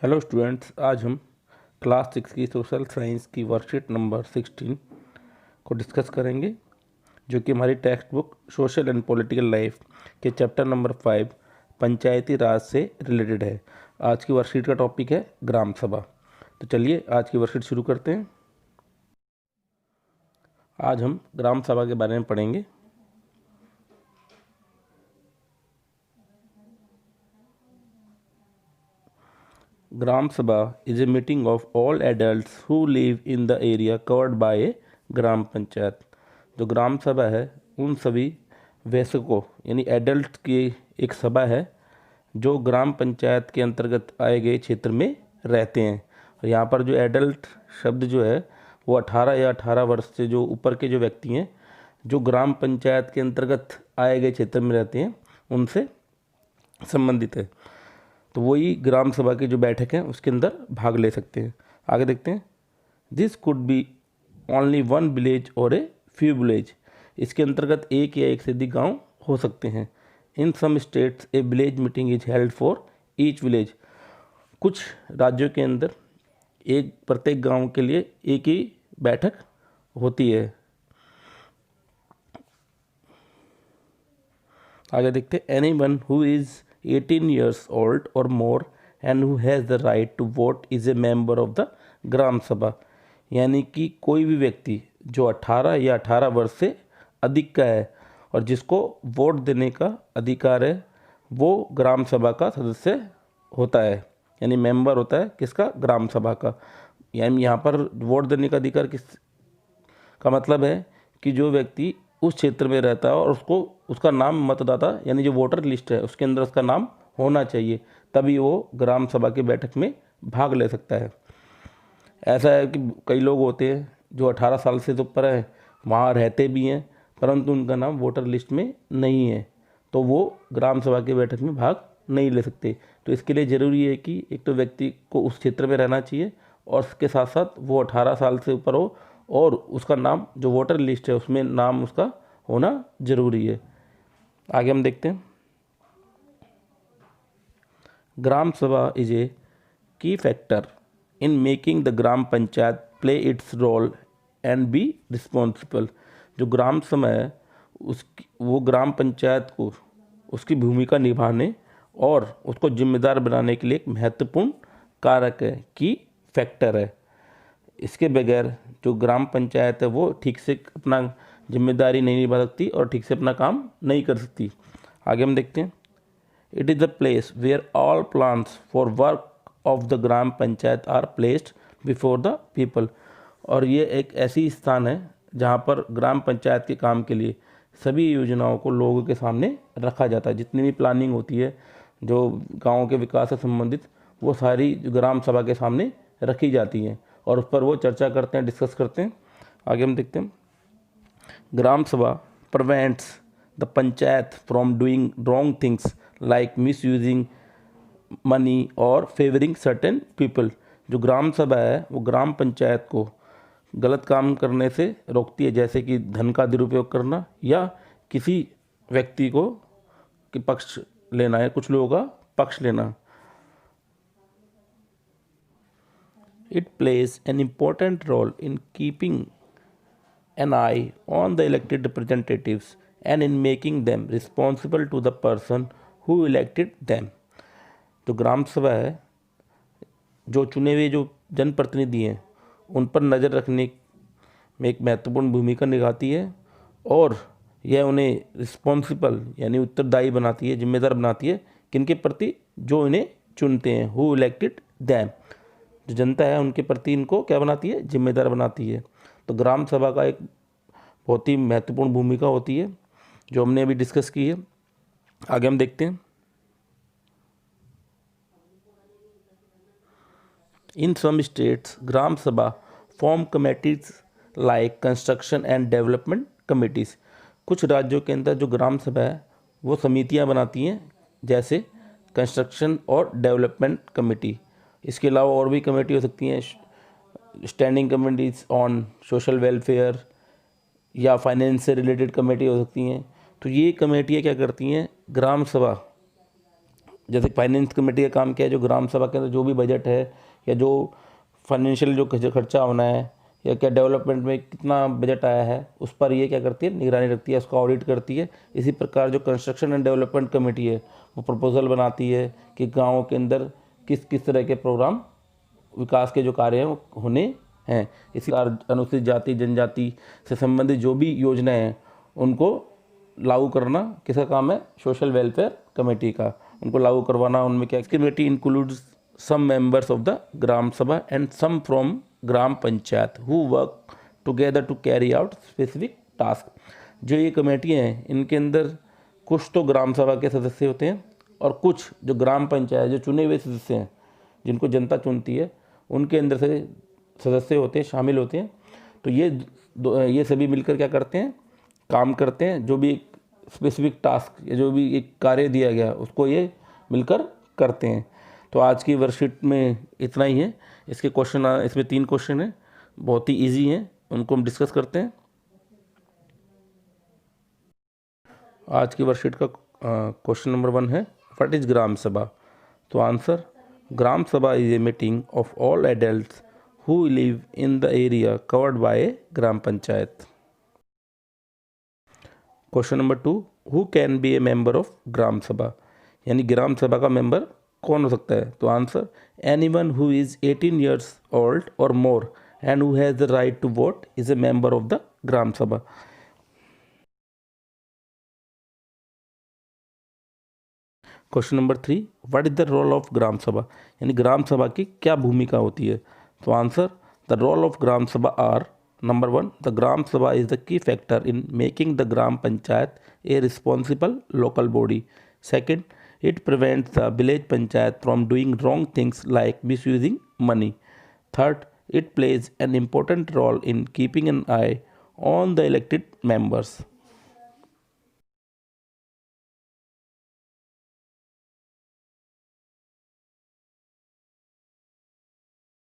Hello students, आज हम class 6 की सोशल साइंस की वर्कशीट नंबर 16 को डिस्कस करेंगे, जो कि हमारी text book social and political life के चैप्टर नंबर 5 पंचायती राज से रिलेटेड है। आज की वर्कशीट का टॉपिक है ग्राम सभा। तो चलिए आज की वर्कशीट शुरू करते हैं। आज हम ग्राम सभा के बारे में पढ़ेंगे। Gram Sabha is a meeting of all adults who live in the area covered by a ग्राम पंचायत। जो ग्राम सभा है उन सभी वयस्कों यानी एडल्ट की एक सभा है जो ग्राम पंचायत के अंतर्गत आए गए क्षेत्र में रहते हैं। और यहाँ पर जो एडल्ट शब्द जो है वो 18 या 18 वर्ष से जो ऊपर के जो व्यक्ति हैं जो ग्राम पंचायत के अंतर्गत आए गए क्षेत्र में रहते हैं उनसे संबंधित है। तो वही ग्राम सभा की जो बैठक है उसके अंदर भाग ले सकते हैं। आगे देखते हैं। This could be only one village और ए फ्यू विलेज। इसके अंतर्गत एक या एक से अधिक गांव हो सकते हैं। In some states a village meeting is held for each village. कुछ राज्यों के अंदर प्रत्येक गांव के लिए एक ही बैठक होती है। आगे देखते हैं। Any one who is 18 years old or more and who has the right to vote is a member of the Gram Sabha. यानी कि कोई भी व्यक्ति जो 18 या 18 वर्ष से अधिक का है और जिसको वोट देने का अधिकार है वो ग्राम सभा का सदस्य होता है, यानी मेंबर होता है किसका, ग्राम सभा का। यानी यहाँ पर वोट देने का अधिकार किस का मतलब है कि जो व्यक्ति उस क्षेत्र में रहता है और उसको उसका नाम मतदाता यानी जो वोटर लिस्ट है उसके अंदर उसका नाम होना चाहिए, तभी वो ग्राम सभा की बैठक में भाग ले सकता है। ऐसा है कि कई लोग होते हैं जो 18 साल से तो ऊपर है, वहाँ रहते भी हैं परंतु उनका नाम वोटर लिस्ट में नहीं है, तो वो ग्राम सभा की बैठक में भाग नहीं ले सकते। तो इसके लिए ज़रूरी है कि एक तो व्यक्ति को उस क्षेत्र में रहना चाहिए और उसके साथ साथ वो 18 साल से ऊपर हो और उसका नाम जो वोटर लिस्ट है उसमें नाम उसका होना ज़रूरी है। आगे हम देखते हैं। ग्राम Sabha is a key factor in making the Gram Panchayat play its role and be responsible. जो ग्राम सभा है वो ग्राम पंचायत को उसकी भूमिका निभाने और उसको जिम्मेदार बनाने के लिए एक महत्वपूर्ण कारक है, की फैक्टर है। इसके बगैर जो ग्राम पंचायत है वो ठीक से अपना जिम्मेदारी नहीं निभा सकती और ठीक से अपना काम नहीं कर सकती। आगे हम देखते हैं। It is the place where all plans for work of the Gram Panchayat are placed before the people. और ये एक ऐसी स्थान है जहाँ पर ग्राम पंचायत के काम के लिए सभी योजनाओं को लोगों के सामने रखा जाता है। जितनी भी प्लानिंग होती है जो गाँव के विकास से संबंधित वो सारी ग्राम सभा के सामने रखी जाती हैं और उस पर वो चर्चा करते हैं, डिस्कस करते हैं। आगे हम देखते हैं। ग्राम सभा prevents the panchayat from doing wrong things like miss using money और फेवरिंग सर्टेन पीपल। जो ग्राम सभा है वो ग्राम पंचायत को गलत काम करने से रोकती है, जैसे कि धन का दुरुपयोग करना या किसी व्यक्ति को कि पक्ष लेना है, कुछ लोगों का पक्ष लेना। It plays an important role in keeping an eye on the elected representatives and in making them responsible to the person who elected them। जो ग्राम सभा है जो चुने हुए जो जनप्रतिनिधि हैं उन पर नज़र रखने में एक महत्वपूर्ण भूमिका निभाती है और यह उन्हें रिस्पॉन्सिबल यानी उत्तरदायी बनाती है, जिम्मेदार बनाती है किनके प्रति, जो इन्हें चुनते हैं, हु इलेक्टेड दैम। जो जनता है उनके प्रति इनको क्या बनाती है, जिम्मेदार बनाती है। तो ग्राम सभा का एक बहुत ही महत्वपूर्ण भूमिका होती है जो हमने अभी डिस्कस की है। आगे हम देखते हैं। इन सम स्टेट्स ग्राम सभा form committees like construction and development committees. कुछ राज्यों के अंदर जो ग्राम सभा है वो समितियां बनाती हैं, जैसे कंस्ट्रक्शन और डेवलपमेंट कमेटी। इसके अलावा और भी कमेटी हो सकती हैं, standing committees on social welfare या फाइनेंस से रिलेटेड कमेटी हो सकती हैं। तो ये कमेटियाँ क्या करती हैं, ग्राम सभा जैसे फाइनेंस कमेटी का काम क्या है, जो ग्राम सभा के अंदर जो भी बजट है या जो फाइनेंशियल जो खर्चा होना है या क्या डेवलपमेंट में कितना बजट आया है, उस पर ये क्या करती है, निगरानी रखती है, उसका ऑडिट करती है। इसी प्रकार जो कंस्ट्रक्शन एंड डेवलपमेंट कमेटी है वो प्रपोजल बनाती है कि गाँव के अंदर किस किस तरह के प्रोग्राम विकास के जो कार्य हैं वो होने हैं। इसी अनुसूचित जाति जनजाति से संबंधित जो भी योजनाएं हैं उनको लागू करना किसका काम है, सोशल वेलफेयर कमेटी का, उनको लागू करवाना। उनमें क्या, committee includes some members of the Gram Sabha and some from Gram Panchayat who work together to carry out specific task. जो ये कमेटियाँ हैं इनके अंदर कुछ तो ग्राम सभा के सदस्य होते हैं और कुछ जो ग्राम पंचायत जो चुने हुए सदस्य हैं जिनको जनता चुनती है उनके अंदर से सदस्य होते हैं, शामिल होते हैं। तो ये सभी मिलकर क्या करते हैं, काम करते हैं। जो भी एक स्पेसिफिक टास्क या जो भी एक कार्य दिया गया उसको ये मिलकर करते हैं। तो आज की वर्कशीट में इतना ही है। इसके क्वेश्चन, इसमें 3 क्वेश्चन हैं, बहुत ही इजी हैं, उनको हम डिस्कस करते हैं। आज की वर्कशीट का क्वेश्चन नंबर 1 है, व्हाट इज ग्राम सभा? तो answer, gram Sabha is a meeting of all adults who live in the area covered by a gram panchayat. Question number 2, who can be a member of ग्राम सभा? यानी ग्राम सभा का member कौन हो सकता है? तो answer, anyone who is 18 years old or more and who has the right to vote is a member of the Gram Sabha. Question number 3, what is the role of Gram Sabha? यानी ग्राम सभा की क्या भूमिका होती है? तो answer, the role of Gram Sabha are, number 1, the Gram Sabha is the key factor in making the Gram Panchayat a responsible local body. Second, it prevents the village panchayat from doing wrong things like misusing money. Third, it plays an important role in keeping an eye on the elected members.